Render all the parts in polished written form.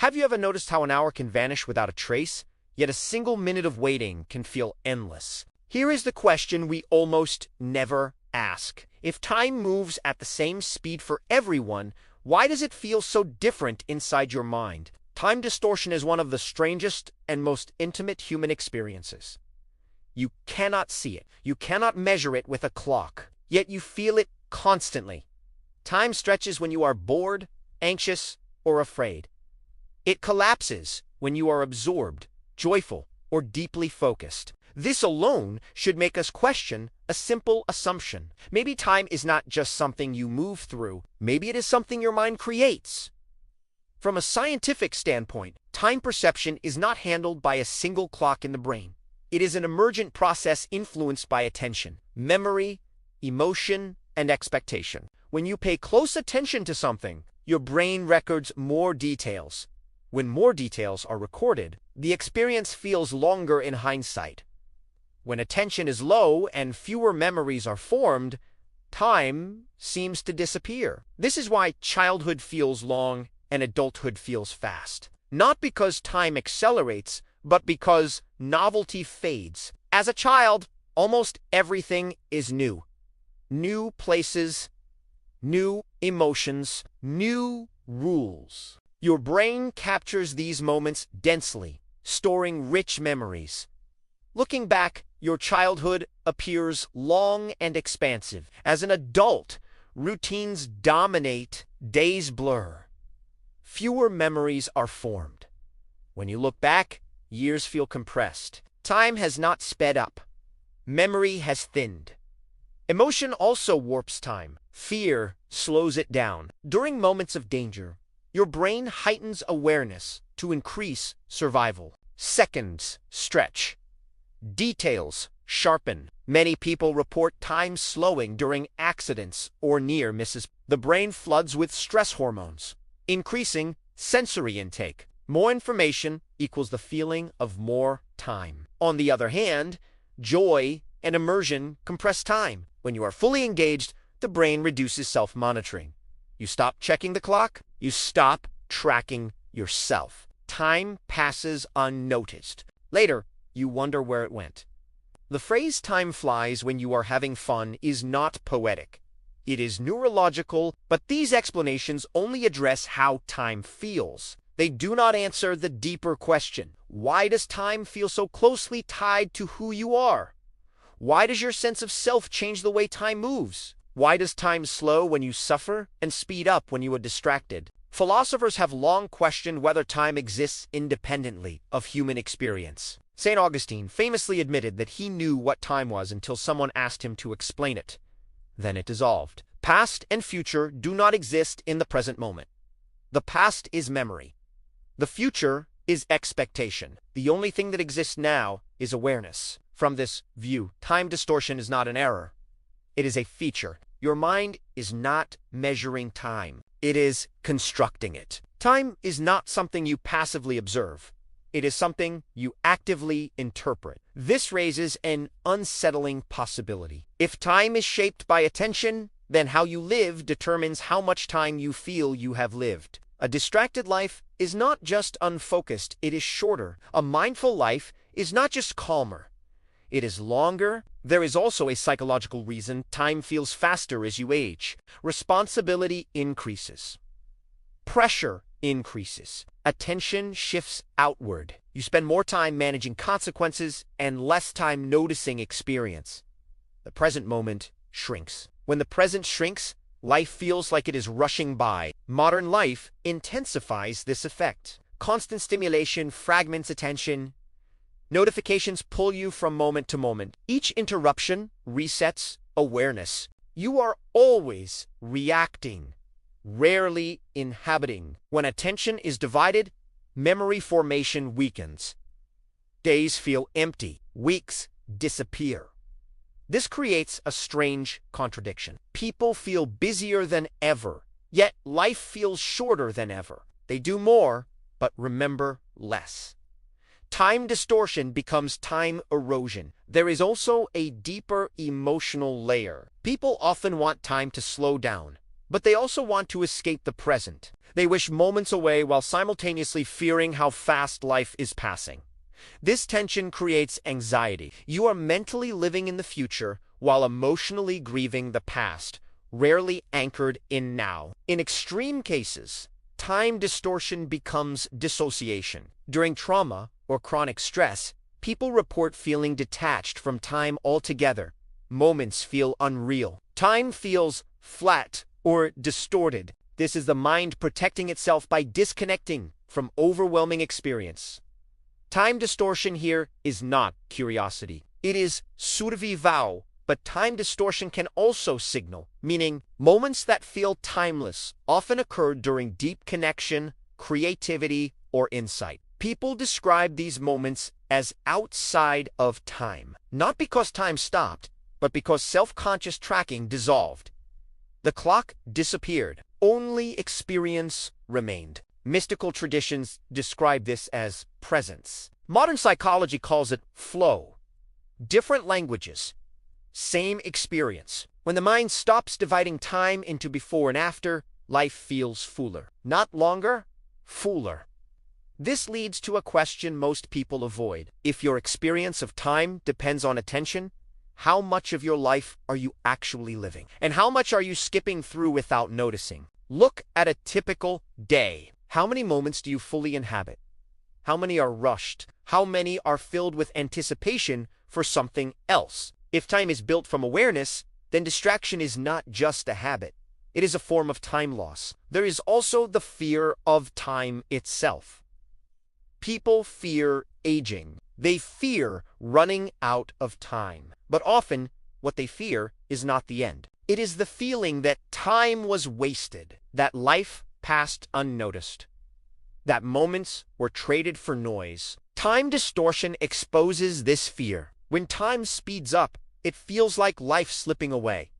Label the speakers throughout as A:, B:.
A: Have you ever noticed how an hour can vanish without a trace, yet a single minute of waiting can feel endless? Here is the question we almost never ask. If time moves at the same speed for everyone, why does it feel so different inside your mind? Time distortion is one of the strangest and most intimate human experiences. You cannot see it. You cannot measure it with a clock, yet you feel it constantly. Time stretches when you are bored, anxious, or afraid. It collapses when you are absorbed, joyful, or deeply focused. This alone should make us question a simple assumption. Maybe time is not just something you move through. Maybe it is something your mind creates. From a scientific standpoint, time perception is not handled by a single clock in the brain. It is an emergent process influenced by attention, memory, emotion, and expectation. When you pay close attention to something, your brain records more details. When more details are recorded, the experience feels longer in hindsight. When attention is low and fewer memories are formed, time seems to disappear. This is why childhood feels long and adulthood feels fast. Not because time accelerates, but because novelty fades. As a child, almost everything is new. New places, new emotions, new rules. Your brain captures these moments densely, storing rich memories. Looking back, your childhood appears long and expansive. As an adult, routines dominate, days blur. Fewer memories are formed. When you look back, years feel compressed. Time has not sped up. Memory has thinned. Emotion also warps time. Fear slows it down. During moments of danger, your brain heightens awareness to increase survival. Seconds stretch. Details sharpen. Many people report time slowing during accidents or near misses. The brain floods with stress hormones, increasing sensory intake. More information equals the feeling of more time. On the other hand, joy and immersion compress time. When you are fully engaged, the brain reduces self-monitoring. You stop checking the clock, you stop tracking yourself. Time passes unnoticed. Later, you wonder where it went. The phrase "time flies when you are having fun" is not poetic. It is neurological, but these explanations only address how time feels. They do not answer the deeper question: why does time feel so closely tied to who you are? Why does your sense of self change the way time moves? Why does time slow when you suffer and speed up when you are distracted? Philosophers have long questioned whether time exists independently of human experience. St. Augustine famously admitted that he knew what time was until someone asked him to explain it. Then it dissolved. Past and future do not exist in the present moment. The past is memory. The future is expectation. The only thing that exists now is awareness. From this view, time distortion is not an error. It is a feature. Your mind is not measuring time. It is constructing it. Time is not something you passively observe. It is something you actively interpret. This raises an unsettling possibility. If time is shaped by attention, then how you live determines how much time you feel you have lived. A distracted life is not just unfocused, it is shorter. A mindful life is not just calmer, it is longer. There is also a psychological reason time feels faster as you age. Responsibility increases. Pressure increases. Attention shifts outward. You spend more time managing consequences and less time noticing experience. The present moment shrinks. When the present shrinks, life feels like it is rushing by. Modern life intensifies this effect. Constant stimulation fragments attention. Notifications pull you from moment to moment. Each interruption resets awareness. You are always reacting, rarely inhabiting. When attention is divided, memory formation weakens. Days feel empty. Weeks disappear. This creates a strange contradiction. People feel busier than ever, yet life feels shorter than ever. They do more, but remember less. Time distortion becomes time erosion. There is also a deeper emotional layer. People often want time to slow down, But they also want to escape the present. They wish moments away while simultaneously fearing how fast life is passing. This tension creates anxiety. You are mentally living in the future while emotionally grieving the past, rarely anchored in now. In extreme cases, time distortion becomes dissociation. During trauma or chronic stress, people report feeling detached from time altogether. Moments feel unreal. Time feels flat or distorted. This is the mind protecting itself by disconnecting from overwhelming experience. Time distortion here is not curiosity. It is survival, but time distortion can also signal, meaning moments that feel timeless often occur during deep connection, creativity, or insight. People describe these moments as outside of time, not because time stopped, but because self-conscious tracking dissolved. The clock disappeared. Only experience remained. Mystical traditions describe this as presence. Modern psychology calls it flow. Different languages, same experience. When the mind stops dividing time into before and after, life feels fuller. Not longer, fuller. This leads to a question most people avoid. If your experience of time depends on attention, how much of your life are you actually living? And how much are you skipping through without noticing? Look at a typical day. How many moments do you fully inhabit? How many are rushed? How many are filled with anticipation for something else? If time is built from awareness, then distraction is not just a habit. It is a form of time loss. There is also the fear of time itself. People fear aging. They fear running out of time. But often, what they fear is not the end. It is the feeling that time was wasted, that life passed unnoticed, that moments were traded for noise. Time distortion exposes this fear. When time speeds up, it feels like life slipping away.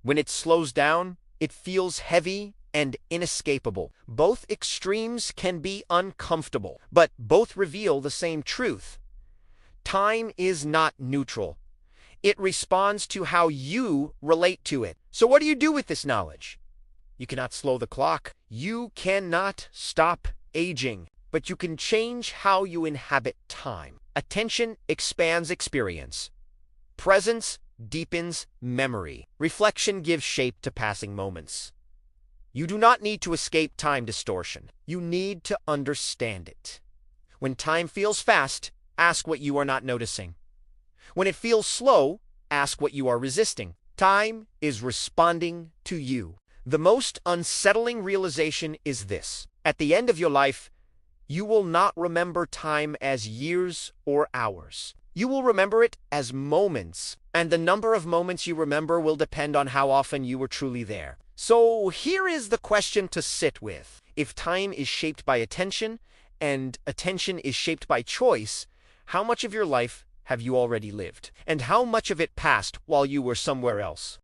A: When it slows down, it feels heavy and inescapable. Both extremes can be uncomfortable, but both reveal the same truth. Time is not neutral. It responds to how you relate to it. So what do you do with this knowledge? You cannot slow the clock. You cannot stop aging, but you can change how you inhabit time. Attention expands experience. Presence deepens memory. Reflection gives shape to passing moments. You do not need to escape time distortion. You need to understand it. When time feels fast, ask what you are not noticing. When it feels slow, ask what you are resisting. Time is responding to you. The most unsettling realization is this. At the end of your life, you will not remember time as years or hours. You will remember it as moments, and the number of moments you remember will depend on how often you were truly there. So here is the question to sit with. If time is shaped by attention, and attention is shaped by choice, how much of your life have you already lived? And how much of it passed while you were somewhere else?